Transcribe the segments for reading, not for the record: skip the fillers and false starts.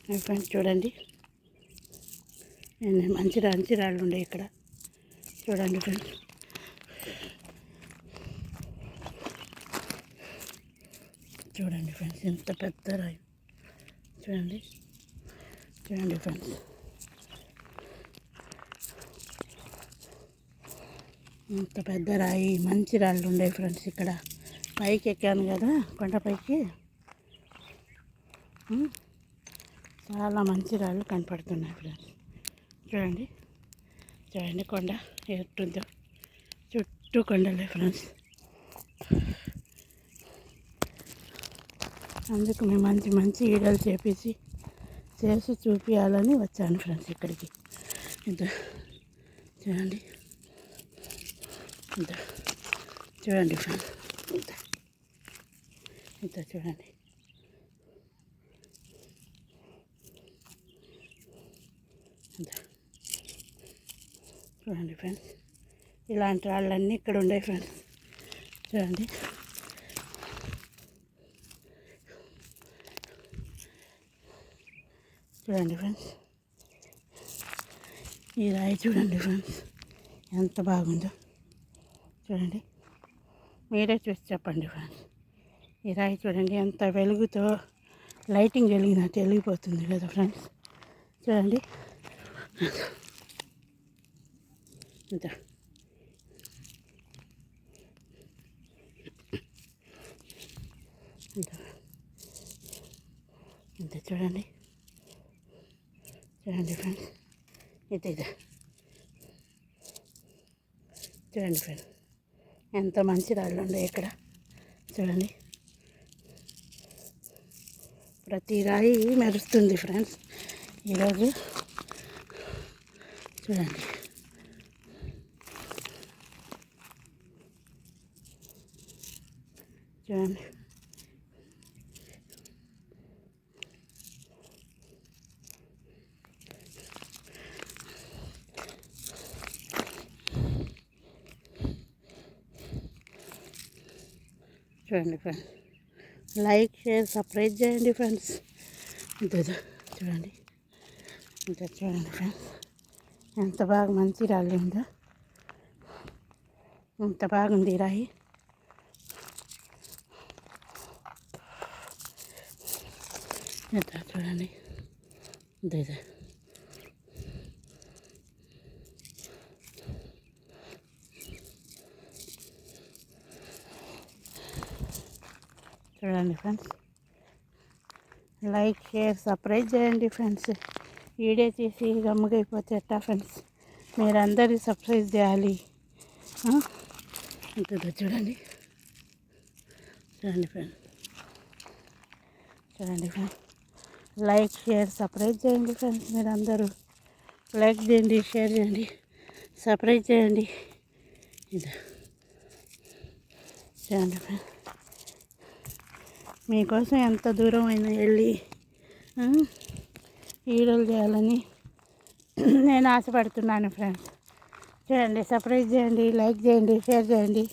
Friends చూడండి, మంచి రాళ్ళు ఉన్నాయి ఇక్కడ. చూడండి ఫ్రెండ్స్, చూడండి ఫ్రెండ్స్ ఎంత పెద్ద రాయి. చూడండి ఫ్రెండ్స్, ఇంత పెద్ద రాయి, మంచి రాళ్ళు ఉన్నాయి ఫ్రెండ్స్. ఇక్కడ పైకి ఎక్కాను కదా, కొండపైకి చాలా మంచి రాళ్ళు కనపడుతున్నాయి ఫ్రెండ్స్. చూడండి కొండ ఎట్టుందో, చుట్టూ కొండలే ఫ్రెండ్స్. అందుకు మేము మంచి వీడియోలు చేసి చూపించాలని వచ్చాను ఫ్రెండ్స్ ఇక్కడికి. చూడండి ఫ్రెండ్స్, చూడండి. చూడండి ఫ్రెండ్స్, ఇలాంటి రాళ్ళన్నీ ఇక్కడ ఉన్నాయి ఫ్రెండ్స్. చూడండి ఫ్రెండ్స్, ఈ రాయి చూడండి ఫ్రెండ్స్ ఎంత బాగుందో. చూడండి, మీరే చూసి చెప్పండి ఫ్రెండ్స్. ఈ రాయి చూడండి ఎంత వెలుగుతో, లైటింగ్ వెలిగినట్టు వెలిగిపోతుంది కదా ఫ్రెండ్స్. చూడండి ఇంత చూడండి ఫ్రెండ్స్, చూడండి ఫ్రెండ్స్ ఎంత మంచి రాళ్ళు ఉన్నాయి ఇక్కడ. చూడండి, ప్రతి రాయి మెరుస్తుంది ఫ్రెండ్స్ ఈరోజు. చూడండి ఫ్రెండ్స్, లైక్ షేర్ సబ్స్క్రైబ్ చేయండి ఫ్రెండ్స్. చూడండి ఫ్రెండ్స్ ఎంత బాగా మంచి రాళ్ళు ఉందో, ఎంత బాగుంది రాయి. చూడండి ఫ్రెండ్స్, లైక్ షేర్ సబ్స్క్రైబ్ చేయండి ఫ్రెండ్స్. వీడియో చేసి గమ్ముగైపోతే ఎట్టా ఫ్రెండ్స్, మీరందరూ సబ్స్క్రైబ్ చేయాలి. చూడండి ఫ్రెండ్స్, లైక్ షేర్ సబ్స్క్రైబ్ చేయండి ఫ్రెండ్స్. మీరందరూ లైక్ చేయండి, షేర్ చేయండి, సబ్స్క్రైబ్ చేయండి. చూడండి ఫ్రెండ్స్, మీకోసం ఎంత దూరం అయినా వెళ్ళి వీడియోలు చేయాలని నేను ఆశపడుతున్నాను ఫ్రెండ్స్. చూడండి, సబ్స్క్రైబ్ చేయండి, లైక్ చేయండి, షేర్ చేయండి.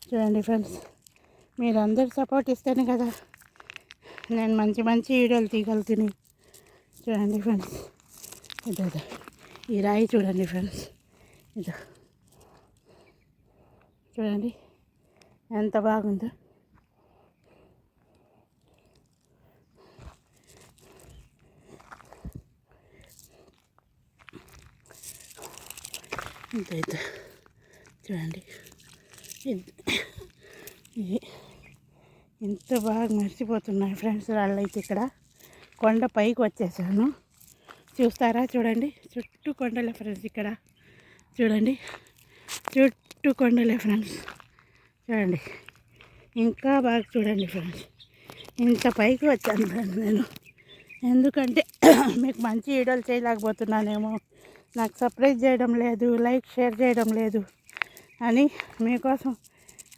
చూడండి ఫ్రెండ్స్, మీరందరూ సపోర్ట్ ఇస్తేనే కదా నేను మంచి వీడియోలు తీయగలుగుతాను. చూడండి ఫ్రెండ్స్, ఈ రాయి చూడండి ఫ్రెండ్స్, చూడండి ఎంత బాగుందో. చూడండి ఎంత బాగా మర్చిపోతున్నాయి ఫ్రెండ్స్ రాళ్ళు అయితే. ఇక్కడ కొండ పైకి వచ్చేసాను, చూస్తారా? చూడండి, చుట్టూ కొండలే ఫ్రెండ్స్. ఇక్కడ చూడండి, చుట్టూ కొండలే ఫ్రెండ్స్. చూడండి, ఇంకా బాగా చూడండి ఫ్రెండ్స్. ఇంత పైకి వచ్చాను ఫ్రెండ్స్ నేను, ఎందుకంటే మీకు మంచి వీడియోలు చేయలేకపోతున్నానేమో, నాకు సబ్స్క్రైబ్ చేయడం లేదు, లైక్ షేర్ చేయడం లేదు అని మీకోసం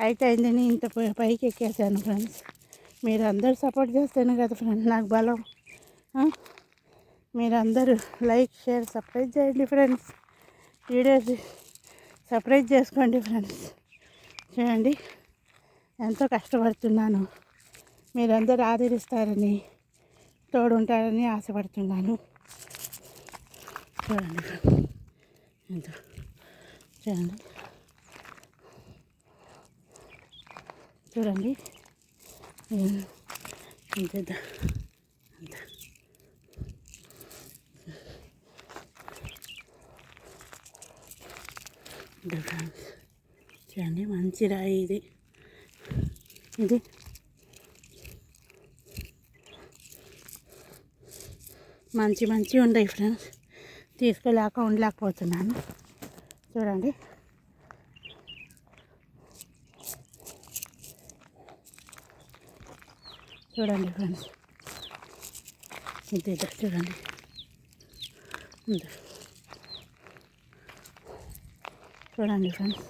అయితే అయిందని ఇంత పైకి ఎక్కేసాను ఫ్రెండ్స్. మీరు అందరూ సపోర్ట్ చేస్తేనే కదా ఫ్రెండ్స్ నాకు బలం. మీరందరూ లైక్ షేర్ సబ్స్క్రైబ్ చేయండి ఫ్రెండ్స్. వీడియోస్ సబ్స్క్రైబ్ చేసుకోండి ఫ్రెండ్స్. చూడండి ఎంతో కష్టపడుతున్నాను, మీరందరూ ఆదరిస్తారని తోడుంటారని ఆశపడుతున్నాను. చూడండి ఎంత చూడండి చూడండి అంత చూడండి మంచి రాయి ఇది మంచి ఉన్నాయి ఫ్రెండ్స్. ఉండలేకపోతున్నాను. చూడండి ఫ్రెండ్స్ ఇది చూడండి ఫ్రెండ్స్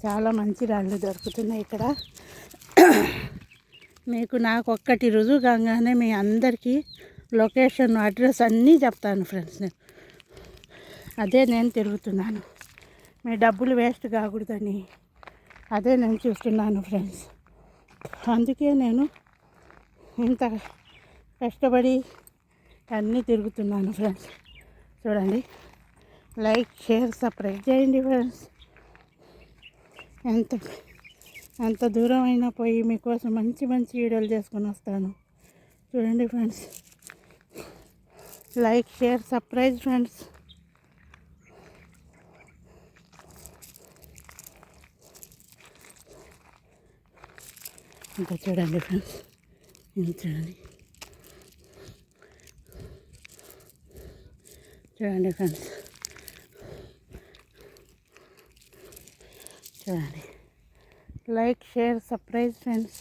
చాలా మంచి రాళ్ళు దొరుకుతున్నాయి ఇక్కడ. మీకు నాకు ఒక్కటి రుజువు కాగానే మీ అందరికీ లొకేషన్ అడ్రస్ అన్నీ చెప్తాను ఫ్రెండ్స్. నేను తిరుగుతున్నాను, మీ డబ్బులు వేస్ట్ కాకూడదని నేను చూస్తున్నాను ఫ్రెండ్స్. అందుకే నేను ఇంత కష్టపడి అన్నీ తిరుగుతున్నాను ఫ్రెండ్స్. చూడండి, లైక్ షేర్ సబ్స్క్రైబ్ చేయండి ఫ్రెండ్స్. ఎంత దూరం అయినా పోయి మీకోసం మంచి వీడియోలు చేసుకొని వస్తాను. చూడండి friends, like share subscribe friends. ఇంకా చూడండి ఫ్రెండ్స్, చూడండి ఫ్రెండ్స్, చూడండి లైక్ షేర్ సబ్స్క్రైబ్ ఫ్రెండ్స్.